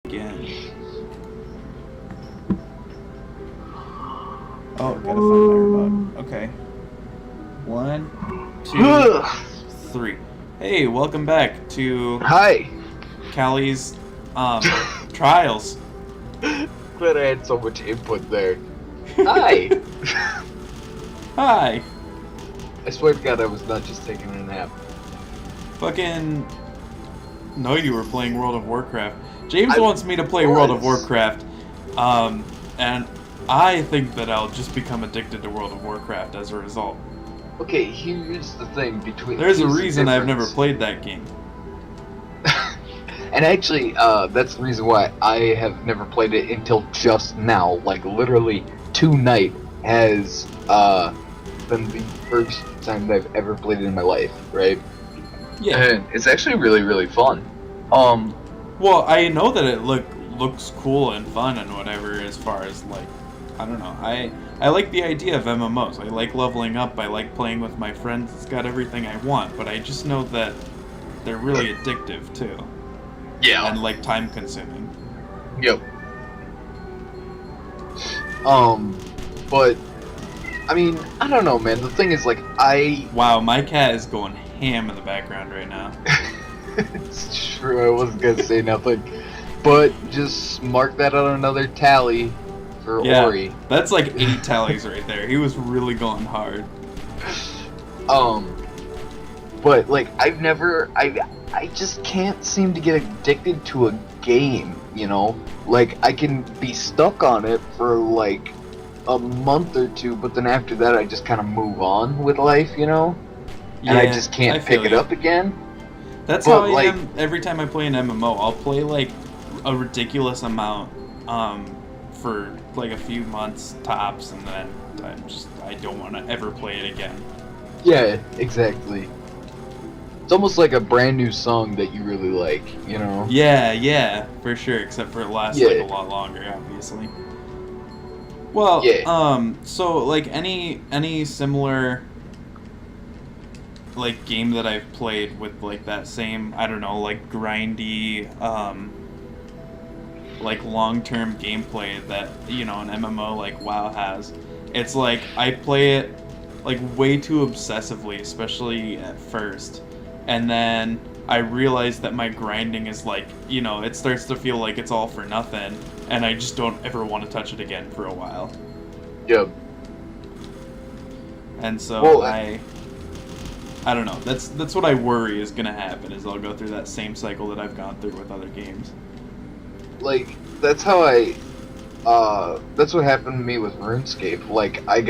Again. Oh, gotta find my remote. Okay. 1, 2, 3. Hey, welcome back to Hi. Callys Trials. Glad I had so much input there. Hi. Hi. I swear to God I was not just taking a nap. Fucking know you were playing World of Warcraft. James I wants me to play World of Warcraft, and I think that I'll just become addicted to World of Warcraft as a result. Okay, here's the thing between... There's a reason I've never played that game. And actually, that's the reason why I have never played it until just now. Like, literally, tonight has been the first time that I've ever played it in my life, right? Yeah. And it's actually really, really fun. Well, I know that it looks cool and fun and whatever as far as, like, I don't know. I like the idea of MMOs. I like leveling up. I like playing with my friends. It's got everything I want, but I just know that they're really addictive, too. Yeah. And, like, time-consuming. Yep. But, I mean, I don't know, man. The thing is, like, Wow, my cat is going ham in the background right now. It's true, I wasn't gonna say nothing. But just mark that on another tally for Ori. That's like 8 tallies right there. He was really going hard. But, like, I just can't seem to get addicted to a game, you know? Like, I can be stuck on it for, like, a month or two, but then after that I just kind of move on with life, you know? Yeah, and I just can't pick it up again. That's how I am every time I play an MMO. I'll play, like, a ridiculous amount for, like, a few months tops, and then I don't want to ever play it again. Yeah, exactly. It's almost like a brand new song that you really like, you know? Yeah, for sure, except for it lasts, like, a lot longer, obviously. Well, so, like, any similar, like, game that I've played with, like, that same, I don't know, like, grindy, like, long-term gameplay that, you know, an MMO like WoW has. It's like, I play it, like, way too obsessively, especially at first, and then I realize that my grinding is, like, you know, it starts to feel like it's all for nothing, and I just don't ever want to touch it again for a while. Yep. And so, I don't know. That's what I worry is gonna happen. Is I'll go through that same cycle that I've gone through with other games. Like, that's how that's what happened to me with RuneScape. Like, I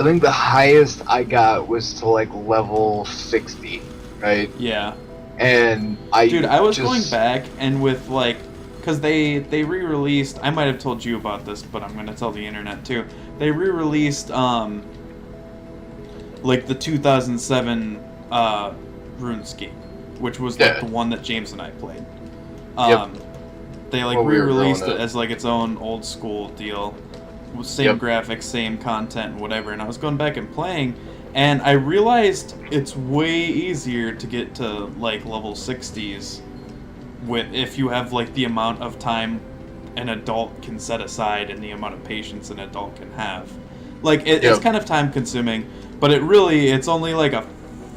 think the highest I got was to, like, level 60, right? Yeah. And Dude, I was going back and with, like, because they re-released. I might have told you about this, but I'm gonna tell the internet too. They re-released like the 2007 RuneScape, which was like the one that James and I played. They like re-released it as like its own old school deal, same graphics, same content, whatever. And I was going back and playing, and I realized it's way easier to get to like level 60s if you have like the amount of time an adult can set aside and the amount of patience an adult can have. Like it's kind of time consuming, but it's only like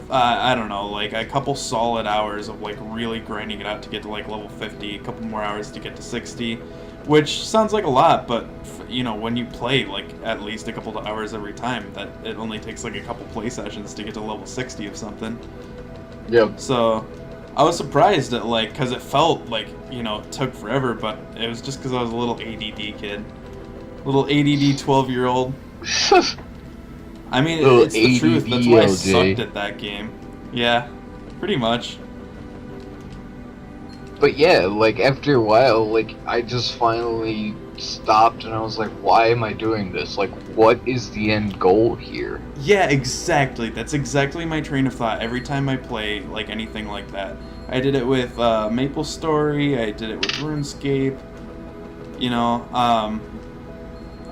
I don't know, like a couple solid hours of like really grinding it out to get to like level 50, a couple more hours to get to 60, which sounds like a lot, but you know, when you play like at least a couple of hours every time, that it only takes like a couple play sessions to get to level 60 of something. Yep. So I was surprised at like, because it felt like, you know, it took forever, but it was just because I was a little ADD kid. Little ADD 12-year-old. I mean, it's the truth. That's why I sucked at that game. Yeah, pretty much. But yeah, like, after a while, like, I just finally stopped and I was like, why am I doing this? Like, what is the end goal here? Yeah, exactly. That's exactly my train of thought every time I play, like, anything like that. I did it with MapleStory, I did it with RuneScape, you know,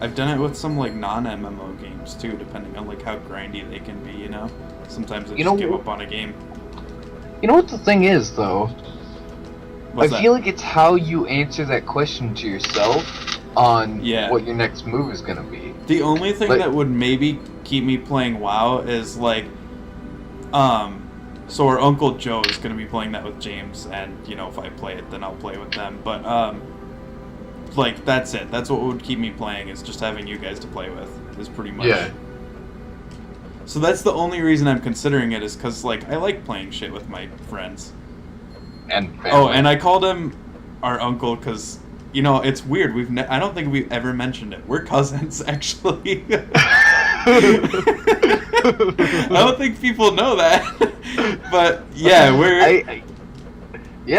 I've done it with some, like, non-MMO games, too, depending on, like, how grindy they can be, you know? Sometimes I just give up on a game. You know what the thing is, though? I feel like it's how you answer that question to yourself on what your next move is gonna be. The only thing that would maybe keep me playing WoW is like, so our Uncle Joe is gonna be playing that with James, and you know, if I play it, then I'll play with them. But like that's it. That's what would keep me playing, is just having you guys to play with. Is pretty much. Yeah. So that's the only reason I'm considering it, is because like I like playing shit with my friends. And family. Oh, and I called him our uncle because, you know, it's weird. I don't think we've ever mentioned it. We're cousins, actually. I don't think people know that. But yeah,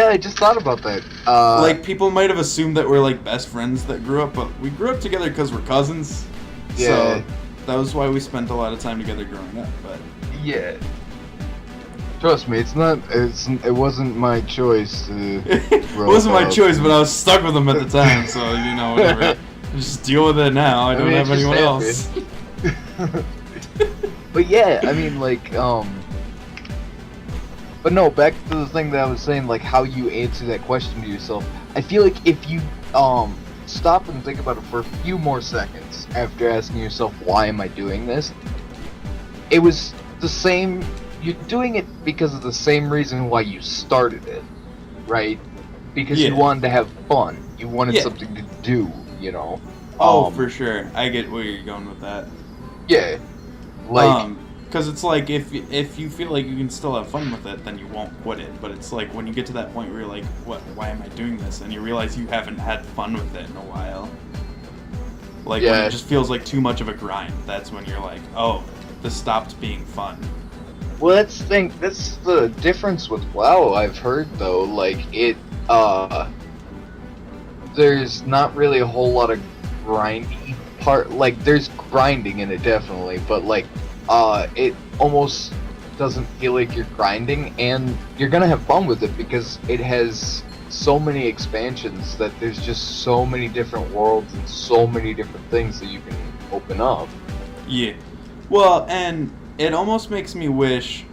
I just thought about that. Like, people might have assumed that we're like best friends that grew up, but we grew up together because we're cousins. Yeah. So that was why we spent a lot of time together growing up. But yeah. Trust me, it wasn't my choice to it wasn't my choice, but I was stuck with them at the time, so, you know, whatever. Just deal with it now. I don't have anyone else. But yeah, I mean, like, but no, back to the thing that I was saying, like, how you answer that question to yourself. I feel like if you, stop and think about it for a few more seconds after asking yourself, why am I doing this? It was the same... You're doing it because of the same reason why you started it, right? Because you wanted to have fun. You wanted something to do, you know? Oh, for sure. I get where you're going with that. Yeah. Like... Because it's like, if you feel like you can still have fun with it, then you won't quit it. But it's like, when you get to that point where you're like, why am I doing this? And you realize you haven't had fun with it in a while. Like, when it just feels like too much of a grind, that's when you're like, oh, this stopped being fun. Well, that's the difference with WoW, I've heard, though. Like, there's not really a whole lot of grindy part. Like, there's grinding in it, definitely, but, like, it almost doesn't feel like you're grinding, and you're gonna have fun with it because it has so many expansions that there's just so many different worlds and so many different things that you can open up. Yeah. Well, and it almost makes me wish,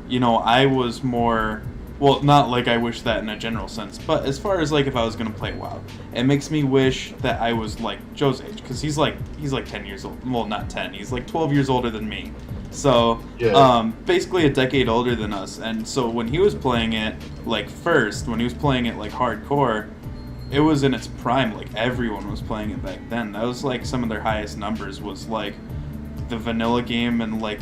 you know, I was more... Well, not like I wish that in a general sense, but as far as, like, if I was going to play WoW, it makes me wish that I was, like, Joe's age, because he's like 10 years old. Well, not 10. He's, like, 12 years older than me. So, basically a decade older than us. And so when he was playing it, like, when he was playing it, like, hardcore, it was in its prime. Like, everyone was playing it back then. That was, like, some of their highest numbers was, like, the vanilla game and, like,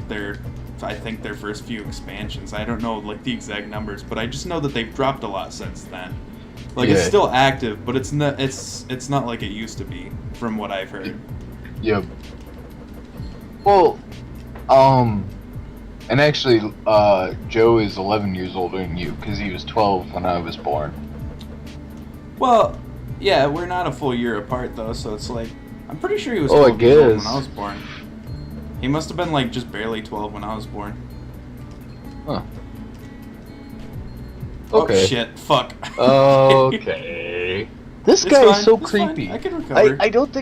I think their first few expansions. I don't know, like, the exact numbers, but I just know that they've dropped a lot since then. Like, it's still active, but it's not like it used to be, from what I've heard. Yep. Well, and actually, Joe is 11 years older than you, because he was 12 when I was born. Well, yeah, we're not a full year apart, though, so it's like, I'm pretty sure he was 12 years old when I was born. He must have been, like, just barely 12 when I was born. Huh. Okay. Oh, shit. Fuck. Okay. This guy is so creepy. Fine. I can recover. I don't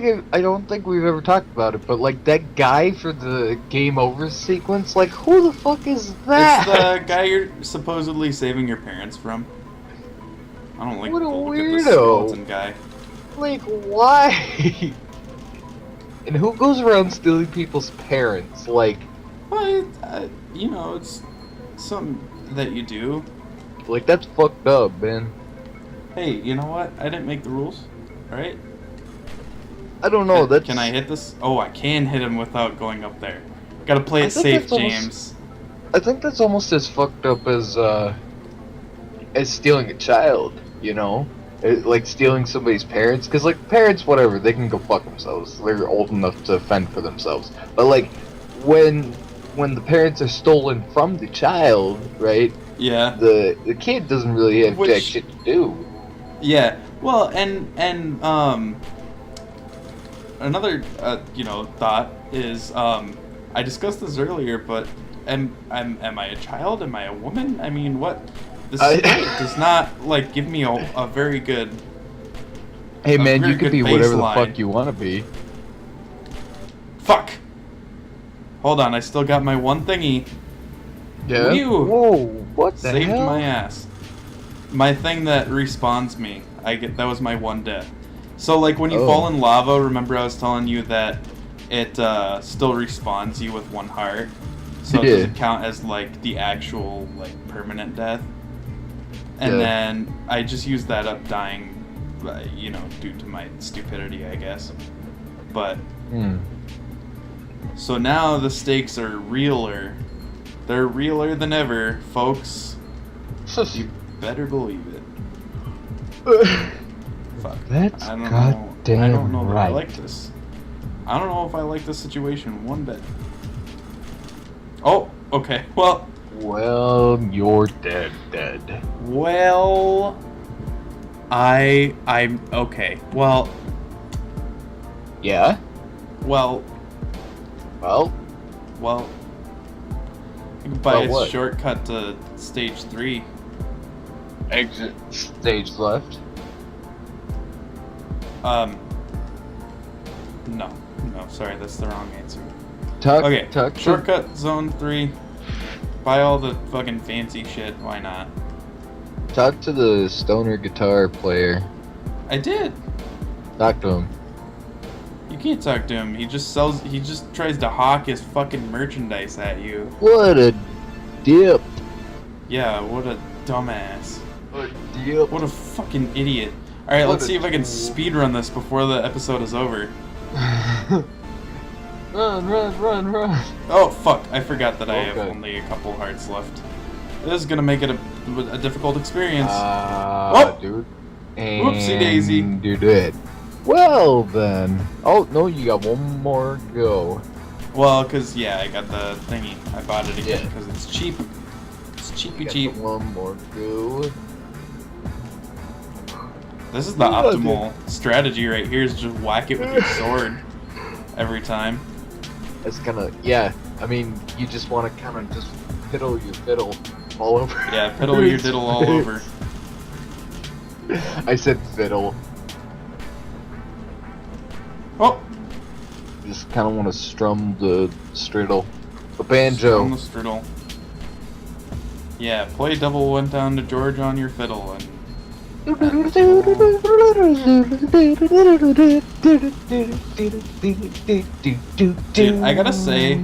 think we've ever talked about it, but, like, that guy for the game over sequence, like, who the fuck is that? It's the guy you're supposedly saving your parents from. I don't like what a look weirdo. at this skeleton guy. Like, why? And who goes around stealing people's parents? Like, well, you know, it's something that you do. Like, that's fucked up, man. Hey, you know what? I didn't make the rules, right? I don't know. Can I hit this? Oh, I can hit him without going up there. Gotta play it safe, James. I think that's almost as fucked up as stealing a child, you know? Like, stealing somebody's parents, because, like, parents, whatever, they can go fuck themselves. They're old enough to fend for themselves. But, like, when the parents are stolen from the child, right? Yeah. The kid doesn't really have jack shit to do. Yeah. Well, and another, you know, thought is, I discussed this earlier, but am I a child? Am I a woman? I mean, what? This does not, like, give me a very good... Hey, man, you can be whatever the fuck you want to be. Fuck! Hold on, I still got my one thingy. Yeah? Whew. Whoa, what the hell? Saved my ass. my thing that respawns me, that was my one death. So like when you fall in lava, remember I was telling you that it still respawns you with 1 heart. So it doesn't count as like the actual like permanent death. And then I just used that up dying, you know, due to my stupidity, I guess. But so now the stakes are realer. They're realer than ever, folks. You better believe it. Fuck. That's goddamn I don't know that right. I like this. I don't know if I like this situation one bit. Oh, okay. Well, you're dead. Well, I'm okay. Well. Yeah. Well. You can buy a shortcut to stage 3. Exit stage left. No, sorry, that's the wrong answer. Tuck. Shortcut zone 3. Buy all the fucking fancy shit. Why not? Talk to the stoner guitar player. I did. Talk to him. You can't talk to him. He just tries to hawk his fucking merchandise at you. What a dip. Yeah, what a dumbass. What a dip. What a fucking idiot. Alright, let's see if I can speedrun this before the episode is over. Run. Oh, fuck. I forgot that I have only a couple hearts left. This is gonna make it a difficult experience. Dude. And Whoopsie daisy. You did. Well, then. Oh, no, you got one more go. Well, because, yeah, I got the thingy. I bought it again because it's cheap. It's cheap. One more go. This is the optimal strategy right here, is just whack it with your sword every time. It's gonna, I mean, you just want to kind of just fiddle your fiddle all over. Yeah, fiddle your diddle all over. I said fiddle. Oh! Just kind of want to strum the striddle. The banjo. Strum the striddle. Yeah, play Double Went Down to George on your fiddle and... Dude, I gotta say,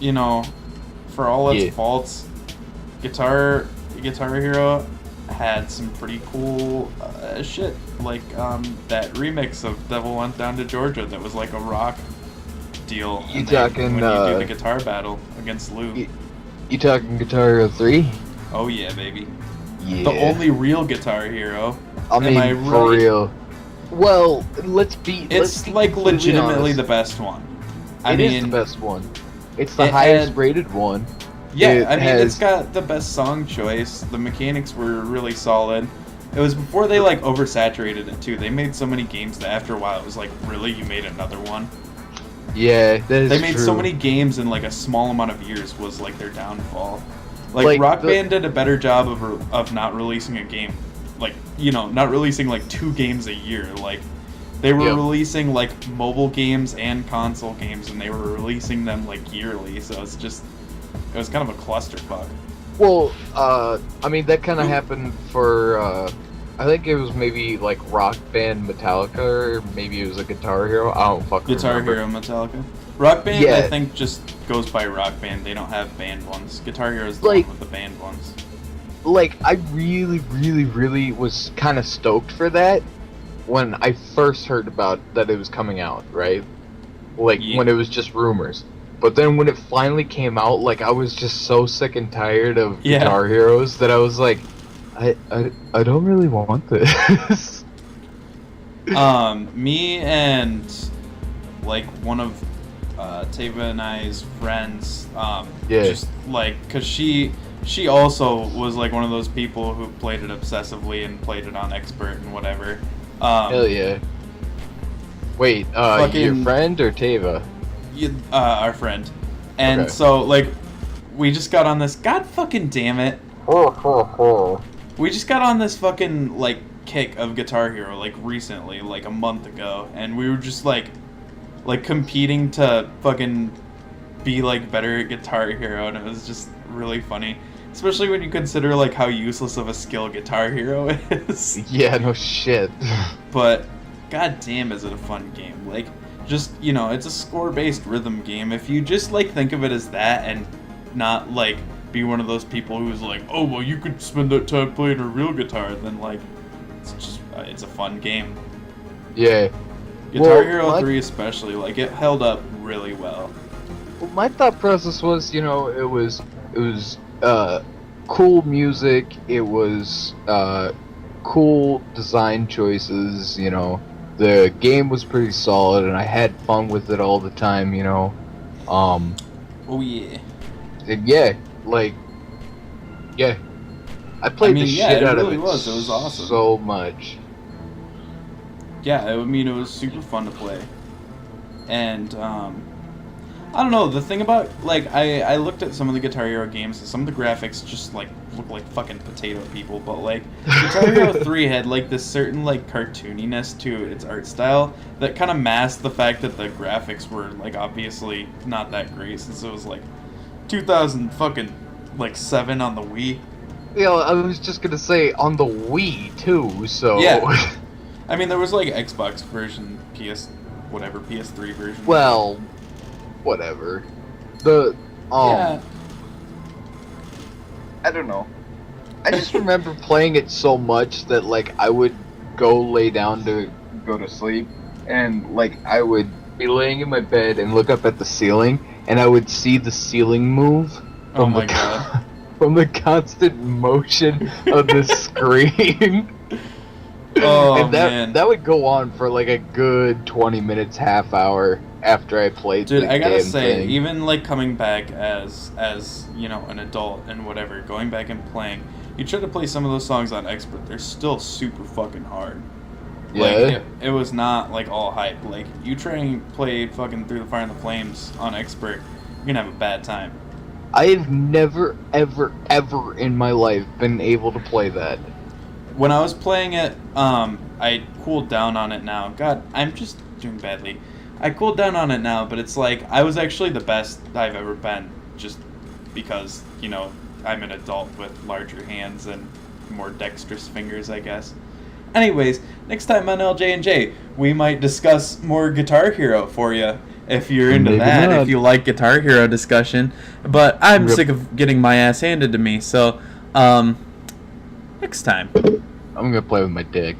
you know, for all its faults, Guitar Hero had some pretty cool shit, like that remix of Devil Went Down to Georgia that was like a rock deal. You talking when you do the guitar battle against Lou. You talking Guitar Hero 3? Oh yeah, baby. Yeah. The only real Guitar Hero. I mean, for real. Well, it's like legitimately the best one. It is the best one. It's the highest rated one. Yeah, it's got the best song choice. The mechanics were really solid. It was before they like oversaturated it too. They made so many games that after a while it was like, really, you made another one? Yeah, that is They made true. so many games in like a small amount of years was like their downfall. Like Rock Band did a better job of not releasing a game, like, you know, not releasing like 2 games a year. Like they were releasing like mobile games and console games, and they were releasing them like yearly. So it was kind of a clusterfuck. Well, I mean that kind of happened for I think it was maybe like Rock Band Metallica, or maybe it was a Guitar Hero. I don't fucking remember. Guitar Hero Metallica. Rock Band, I think, just goes by Rock Band. They don't have band ones. Guitar Hero is the one with the band ones. Like, I really was kind of stoked for that when I first heard about that it was coming out, right? Like, when it was just rumors. But then when it finally came out, like, I was just so sick and tired of Guitar Heroes that I was like, I don't really want this. Me and, like, one of Tava and I's friends, just, like, because she also was, like, one of those people who played it obsessively and played it on expert and whatever. Hell yeah. Wait, your friend or Tava? Our friend. And so, like, we just got on this, god fucking damn it. We just got on this fucking, like, kick of Guitar Hero, like, recently, like, a month ago. And we were just, like competing to fucking be, like, better at Guitar Hero. And it was just really funny. Especially when you consider like how useless of a skill Guitar Hero is. Yeah, no shit. But goddamn, is it a fun game? Like, just it's a score-based rhythm game. If you just like think of it as that and not like be one of those people who's like, oh well, you could spend that time playing a real guitar, then like it's a fun game. Yeah. Guitar Hero 3 especially, like it held up really well. Well, my thought process was, it was cool music, it was cool design choices, the game was pretty solid and I had fun with it all the time, Oh yeah. Yeah, yeah. I played the shit out of it. It was awesome. So much. Yeah, it was super fun to play. And I don't know, the thing about, like, I looked at some of the Guitar Hero games, and some of the graphics just, like, look like fucking potato people, but, like, Guitar Hero 3 had, like, this certain, like, cartooniness to its art style that kind of masked the fact that the graphics were, like, obviously not that great, since it was, like, 2007 on the Wii. Yeah, I was just gonna say, on the Wii, too, so... Yeah. I mean, there was, like, Xbox version, PS3 version. Well... whatever. Yeah. I don't know. I just remember playing it so much that, like, I would go lay down to go to sleep, and, like, I would be laying in my bed and look up at the ceiling, and I would see the ceiling move Oh my god. from the constant motion of the screen. Oh, and man. that would go on for like a good 20 minutes, half hour after I played Dude, the I gotta damn say, thing. even like coming back as an adult and whatever, going back and playing, you try to play some of those songs on Expert, they're still super fucking hard. Yeah. Like, it was not like all hype. Like, you try and play fucking Through the Fire and the Flames on Expert, you're gonna have a bad time. I have never, ever, ever in my life been able to play that. When I was playing it, I cooled down on it now. God, I'm just doing badly. I cooled down on it now, but it's like, I was actually the best I've ever been, just because, I'm an adult with larger hands and more dexterous fingers, I guess. Anyways, next time on LJ&J, we might discuss more Guitar Hero for you, if you're into Maybe that, not. if you like Guitar Hero discussion. But I'm sick of getting my ass handed to me, so, next time. I'm gonna play with my dick.